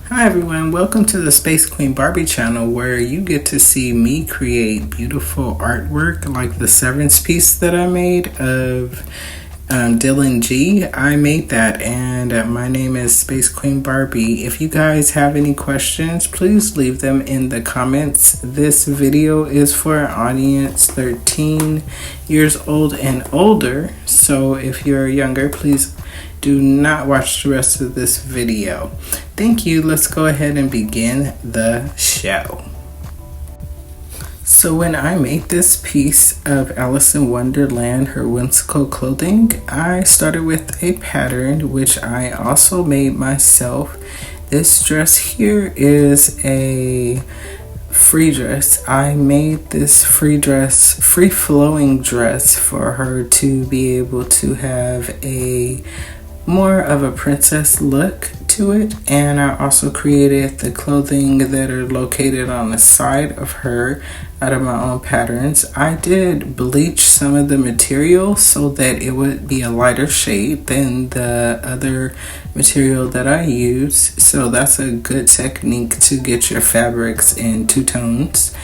Hi everyone, welcome to the Space Queen Barbie channel where you get to see me create beautiful artwork like the Severance piece that I made of Dylan G. I made that and my name is Space Queen Barbie. If you guys have any questions, please leave them in the comments. This video is for an audience 13 years old and older, so if you're younger, please do not watch the rest of this video. Thank you. Let's go ahead and begin the show. So when I made this piece of Alice in Wonderland, her whimsical clothing, I started with a pattern which I also made myself. This dress here is a free dress. I made this free flowing dress for her to be able to have a more of a princess look to it, and I also created the clothing that are located on the side of her out of my own patterns. I did bleach some of the material so that it would be a lighter shade than the other material that I use, so that's a good technique to get your fabrics in two tones.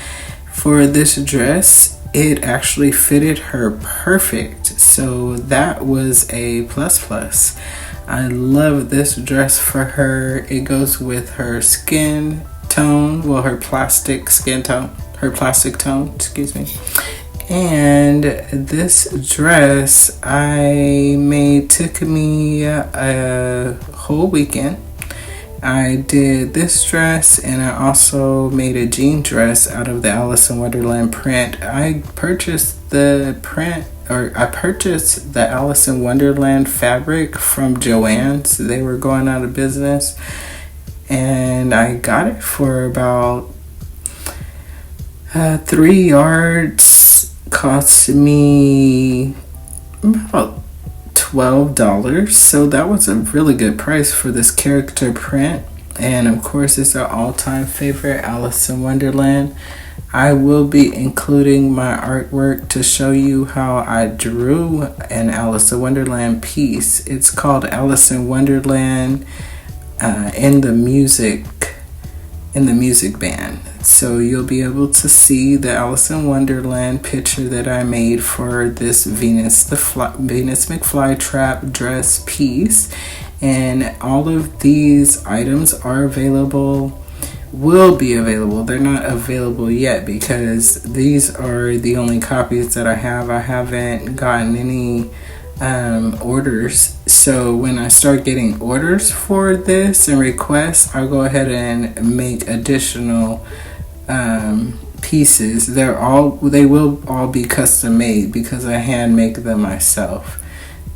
For this dress, it actually fitted her perfect, so that was a plus. I love this dress for her. It goes with her skin tone, well, her plastic tone, excuse me. And this dress I made took me a whole weekend. I did this dress and I also made a jean dress out of the Alice in Wonderland print. I purchased the Alice in Wonderland fabric from Joann's. They were going out of business and I got it for about 3 yards. Cost me about $12, so that was a really good price for this character print. And of course, it's an all-time favorite, Alice in Wonderland. I will be including my artwork to show you how I drew an Alice in Wonderland piece. It's called Alice in Wonderland in the music band. So you'll be able to see the Alice in Wonderland picture that I made for this Venus McFlytrap dress piece. And all of these items are will be available. They're not available yet because these are the only copies that I have. I haven't gotten any orders. So when I start getting orders for this and requests, I'll go ahead and make additional pieces. They will all be custom made because I hand make them myself.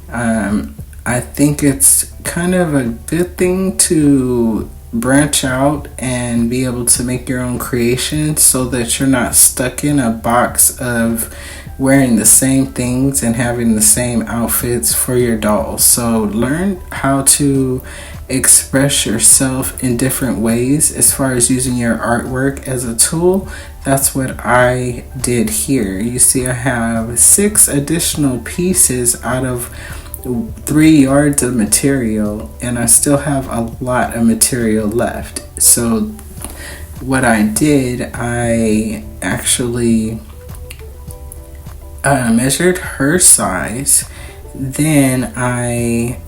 I think it's kind of a good thing to branch out and be able to make your own creations so that you're not stuck in a box of wearing the same things and having the same outfits for your dolls. So learn how to express yourself in different ways as far as using your artwork as a tool. That's what I did here. You see, I have 6 additional pieces out of 3 yards of material, and I still have a lot of material left. So what I did, I actually measured her size, then I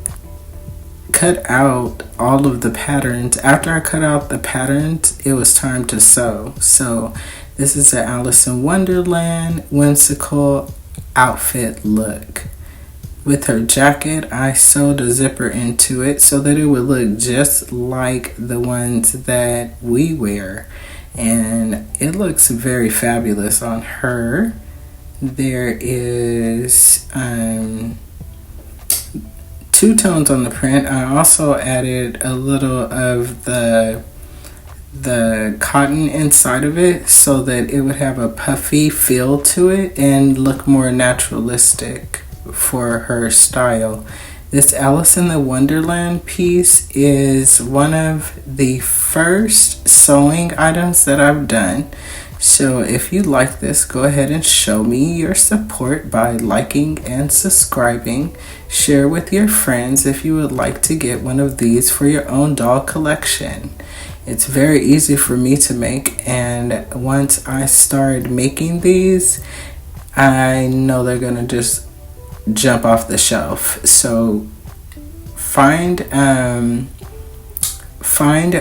cut out all of the patterns. After I cut out the patterns, it was time to sew. So this is the Alice in Wonderland whimsical outfit look. With her jacket, I sewed a zipper into it so that it would look just like the ones that we wear. And it looks very fabulous on her. There is 2 tones on the print. I also added a little of the cotton inside of it so that it would have a puffy feel to it and look more naturalistic for her style. This Alice in the Wonderland piece is one of the first sewing items that I've done. So if you like this, go ahead and show me your support by liking and subscribing. Share with your friends if you would like to get one of these for your own doll collection. It's very easy for me to make, and once I start making these, I know they're gonna just jump off the shelf. So find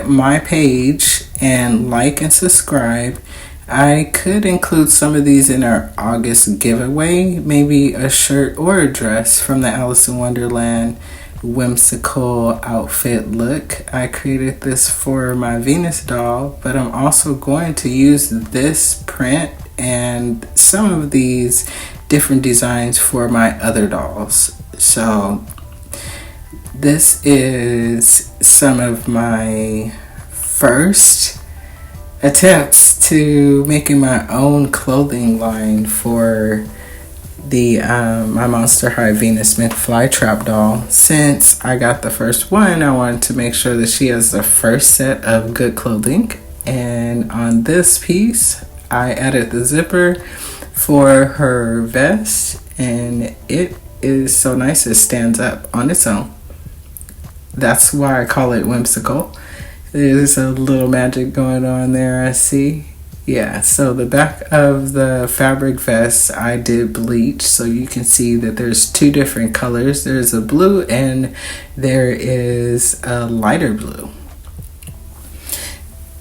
my page and like and subscribe. I could include some of these in our August giveaway, maybe a shirt or a dress from the Alice in Wonderland whimsical outfit look. I created this for my Venus doll, but I'm also going to use this print and some of these different designs for my other dolls. So this is some of my first attempts to making my own clothing line for the my Monster High Venus Mint Flytrap doll. Since I got the first one, I wanted to make sure that she has the first set of good clothing. And on this piece, I added the zipper for her vest, and it is so nice it stands up on its own. That's why I call it whimsical. There's a little magic going on there, I see. Yeah, so the back of the fabric vest I did bleach, so you can see that there's two different colors. There's a blue and there is a lighter blue.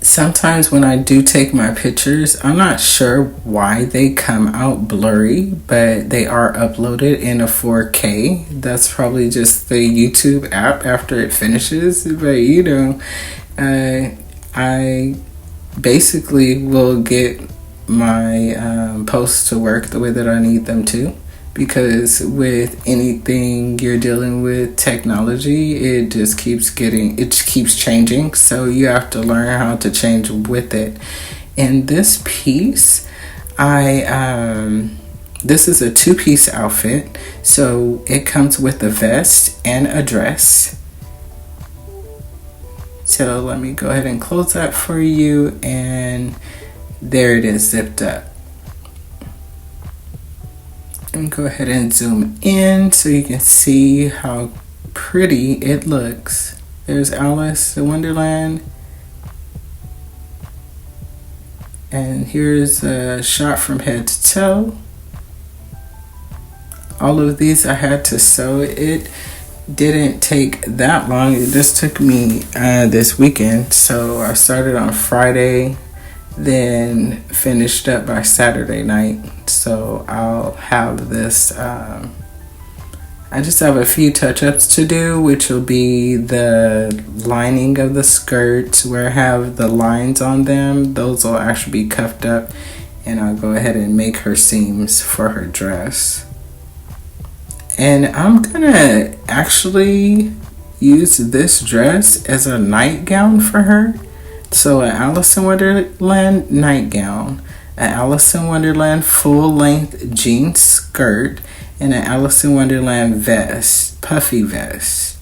Sometimes when I do take my pictures, I'm not sure why they come out blurry, but they are uploaded in a 4K. That's probably just the YouTube app after it finishes. But I basically will get my posts to work the way that I need them to, because with anything you're dealing with technology, it keeps changing, so you have to learn how to change with it. In this piece, this is a two-piece outfit, so it comes with a vest and a dress. So let me go ahead and close that for you, and there it is zipped up. And go ahead and zoom in so you can see how pretty it looks. There's Alice in Wonderland. And here's a shot from head to toe. All of these I had to sew. It didn't take that long. It just took me this weekend. So I started on Friday, then finished up by Saturday night. So I'll have this, I just have a few touch-ups to do, which will be the lining of the skirts where I have the lines on them. Those will actually be cuffed up, and I'll go ahead and make her seams for her dress. And I'm gonna actually use this dress as a nightgown for her. So an Alice in Wonderland nightgown, an Alice in Wonderland full-length jean skirt, and an Alice in Wonderland vest, puffy vest.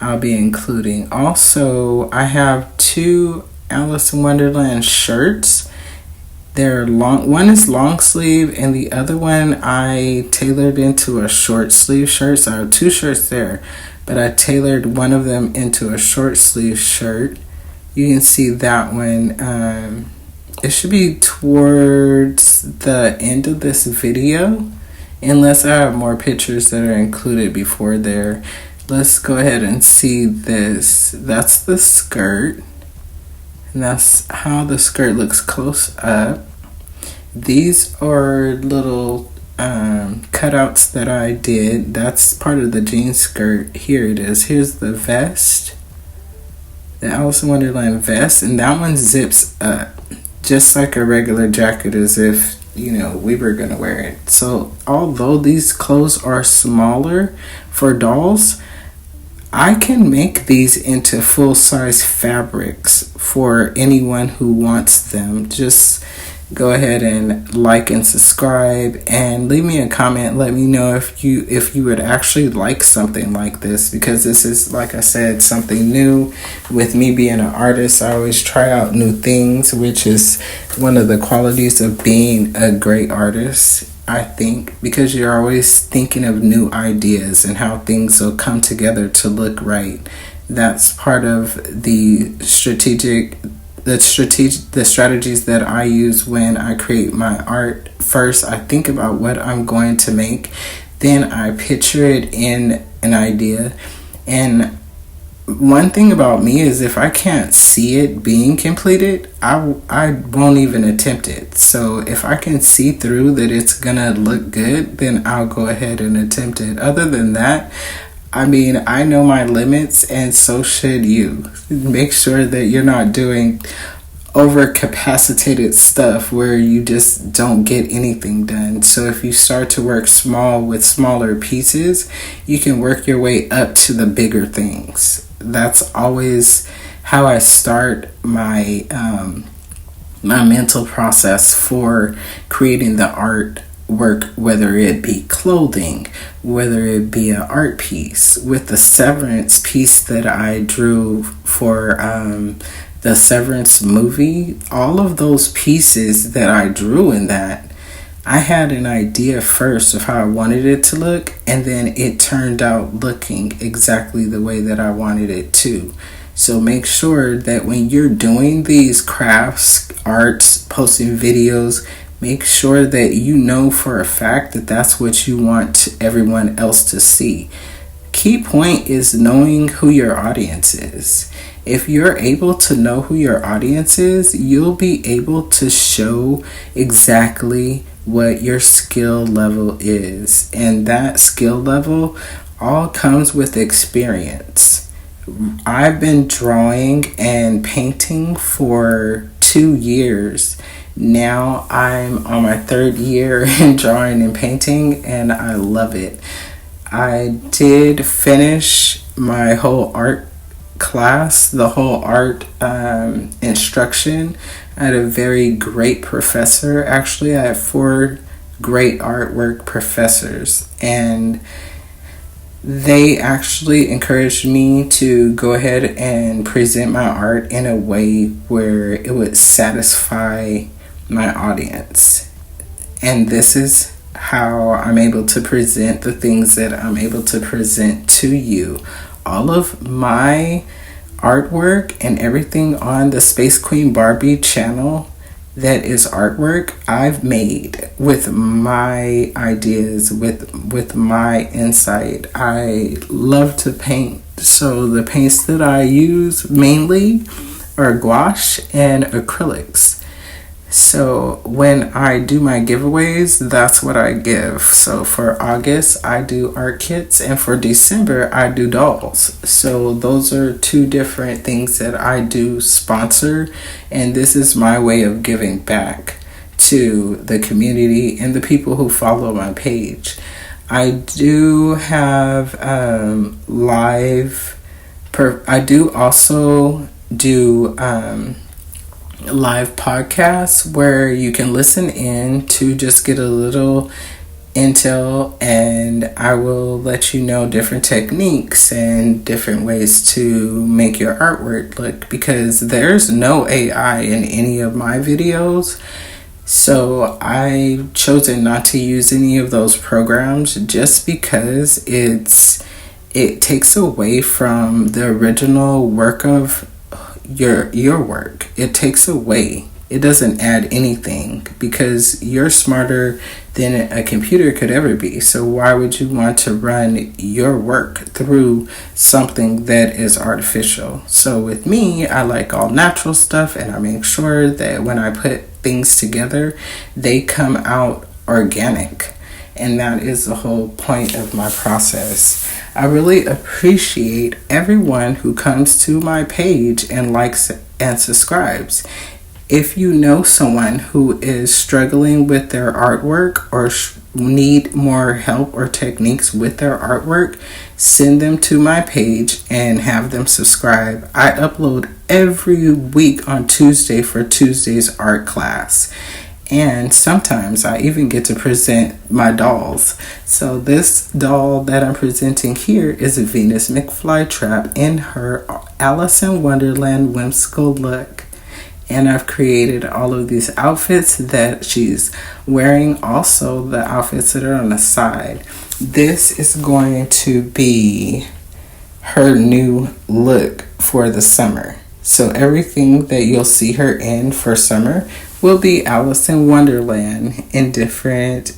I'll be including. Also, I have two Alice in Wonderland shirts. They're long. One is long sleeve, and the other one I tailored into a short sleeve shirt. So I have two shirts there, but I tailored one of them into a short sleeve shirt. You can see that one. It should be towards the end of this video, unless I have more pictures that are included before there. Let's go ahead and see this. That's the skirt, and that's how the skirt looks close up. These are little cutouts that I did. That's part of the jean skirt. Here it is. Here's the vest, the Alice in Wonderland vest, and that one zips up just like a regular jacket, as if, you know, we were gonna wear it. So although these clothes are smaller for dolls, I can make these into full-size fabrics for anyone who wants them. Just go ahead and like and subscribe, and leave me a comment. Let me know if you would actually like something like this, because this is, like I said, something new. With me being an artist, I always try out new things, which is one of the qualities of being a great artist, I think, because you're always thinking of new ideas and how things will come together to look right. That's part of the strategies that I use when I create my art. First, I think about what I'm going to make. Then I picture it in an idea. And one thing about me is if I can't see it being completed, I won't even attempt it. So if I can see through that it's gonna look good, then I'll go ahead and attempt it. Other than that, I know my limits, and so should you. Make sure that you're not doing overcapacitated stuff where you just don't get anything done. So if you start to work small with smaller pieces, you can work your way up to the bigger things. That's always how I start my my mental process for creating the artwork, whether it be clothing, whether it be an art piece. With the Severance piece that I drew for the Severance movie, all of those pieces that I drew in that, I had an idea first of how I wanted it to look, and then it turned out looking exactly the way that I wanted it to. So make sure that when you're doing these crafts, arts, posting videos, make sure that you know for a fact that that's what you want everyone else to see. Key point is knowing who your audience is. If you're able to know who your audience is, you'll be able to show exactly what your skill level is. And that skill level all comes with experience. I've been drawing and painting for 2 years. Now I'm on my 3rd year in drawing and painting, and I love it. I did finish my whole art class, the whole art instruction. I had a very great professor. Actually, I have 4 great artwork professors, and they actually encouraged me to go ahead and present my art in a way where it would satisfy my audience. And this is how I'm able to present the things that I'm able to present to you. All of my artwork and everything on the Spacequeenbarbie channel that is artwork I've made with my ideas, with my insight. I love to paint, so the paints that I use mainly are gouache and acrylics. So when I do my giveaways, that's what I give. So for August, I do art kits, and for December, I do dolls. So those are 2 different things that I do sponsor, and this is my way of giving back to the community and the people who follow my page. I do have I do also do live podcasts where you can listen in to just get a little intel, and I will let you know different techniques and different ways to make your artwork look, because there's no AI in any of my videos. So I've chosen not to use any of those programs just because it takes away from the original work of your work. It takes away. It doesn't add anything, because you're smarter than a computer could ever be. So why would you want to run your work through something that is artificial? So with me, I like all natural stuff, and I make sure that when I put things together, they come out organic. And that is the whole point of my process. I really appreciate everyone who comes to my page and likes and subscribes. If you know someone who is struggling with their artwork or need more help or techniques with their artwork, send them to my page and have them subscribe. I upload every week on Tuesday for Tuesday's art class. And sometimes I even get to present my dolls. So this doll that I'm presenting here is a Venus McFlytrap in her Alice in Wonderland whimsical look. And I've created all of these outfits that she's wearing, also the outfits that are on the side. This is going to be her new look for the summer. So everything that you'll see her in for summer will be Alice in Wonderland in different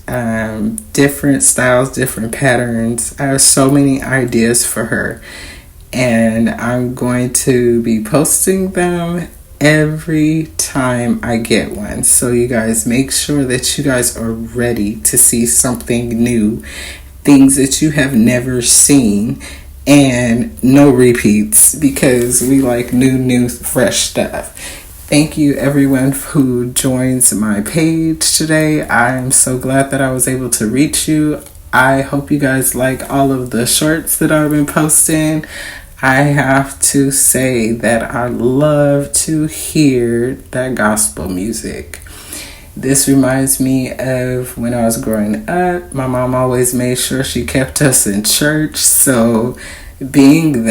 styles, different patterns. I have so many ideas for her, and I'm going to be posting them every time I get one. So you guys make sure that you guys are ready to see something new, things that you have never seen, and no repeats, because we like new, fresh stuff. Thank you everyone who joins my page today. I am so glad that I was able to reach you. I hope you guys like all of the shorts that I've been posting. I have to say that I love to hear that gospel music. This reminds me of when I was growing up. My mom always made sure she kept us in church. So being in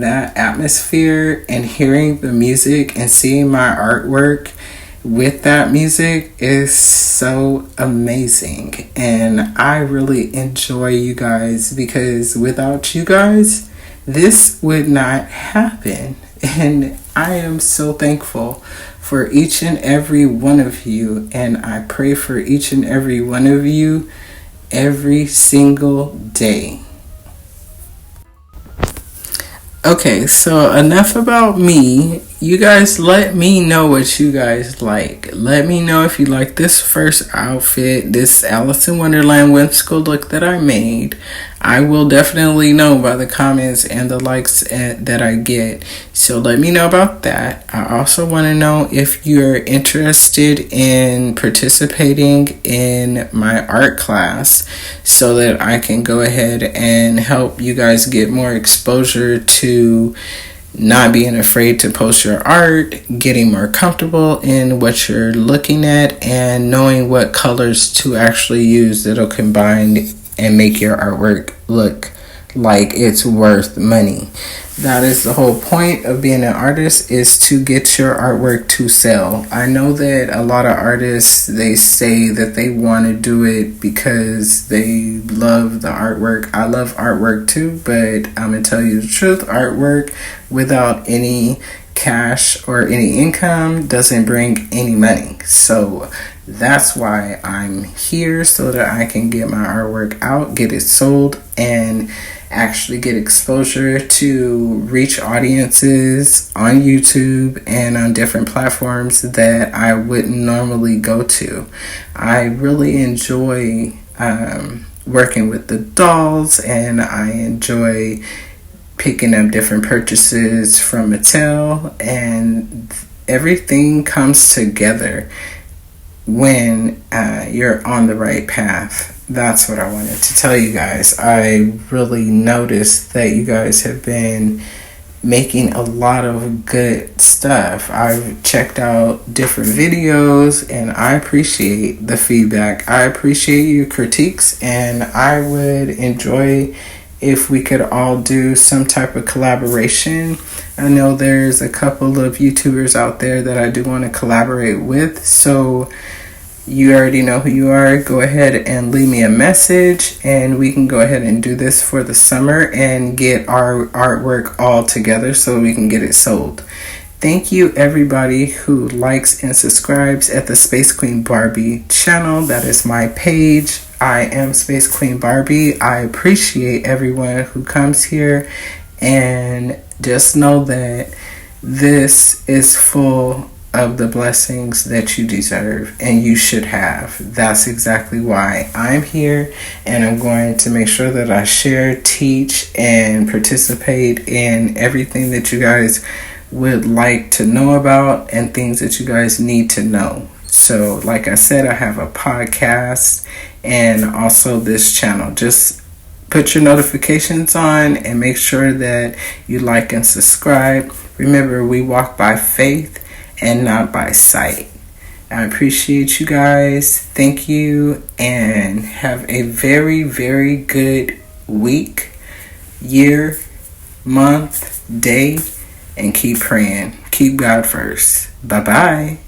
that atmosphere and hearing the music and seeing my artwork with that music is so amazing. And I really enjoy you guys, because without you guys, this would not happen. And I am so thankful for each and every one of you, and I pray for each and every one of you every single day. Okay, so enough about me. You guys let me know what you guys like. Let me know if you like this first outfit, this Alice in Wonderland whimsical look that I made. I will definitely know by the comments and the likes that I get. So let me know about that. I also want to know if you're interested in participating in my art class, so that I can go ahead and help you guys get more exposure to not being afraid to post your art, getting more comfortable in what you're looking at, and knowing what colors to actually use that'll combine and make your artwork look like it's worth money. That is the whole point of being an artist, is to get your artwork to sell. I know that a lot of artists, they say that they want to do it because they love the artwork. I love artwork too, but I'm going to tell you the truth. Artwork without any cash or any income doesn't bring any money. So that's why I'm here, so that I can get my artwork out, get it sold, and actually get exposure to reach audiences on YouTube and on different platforms that I wouldn't normally go to. I really enjoy working with the dolls, and I enjoy picking up different purchases from Mattel, and everything comes together when you're on the right path. That's what I wanted to tell you guys. I really noticed that you guys have been making a lot of good stuff. I've checked out different videos, and I appreciate the feedback. I appreciate your critiques, and I would enjoy if we could all do some type of collaboration. I know there's a couple of YouTubers out there that I do want to collaborate with, so you already know who you are. Go ahead and leave me a message, and we can go ahead and do this for the summer and get our artwork all together so we can get it sold. Thank you everybody who likes and subscribes at the Space Queen Barbie channel. That is my page. I am Space Queen Barbie. I appreciate everyone who comes here, and just know that this is full of the blessings that you deserve and you should have. That's exactly why I'm here, and I'm going to make sure that I share, teach, and participate in everything that you guys would like to know about and things that you guys need to know. So like I said, I have a podcast and also this channel. Just put your notifications on and make sure that you like and subscribe. Remember, we walk by faith and not by sight. I appreciate you guys. Thank you, and have a very, very good week, year, month, day, and keep praying. Keep God first. Bye-bye.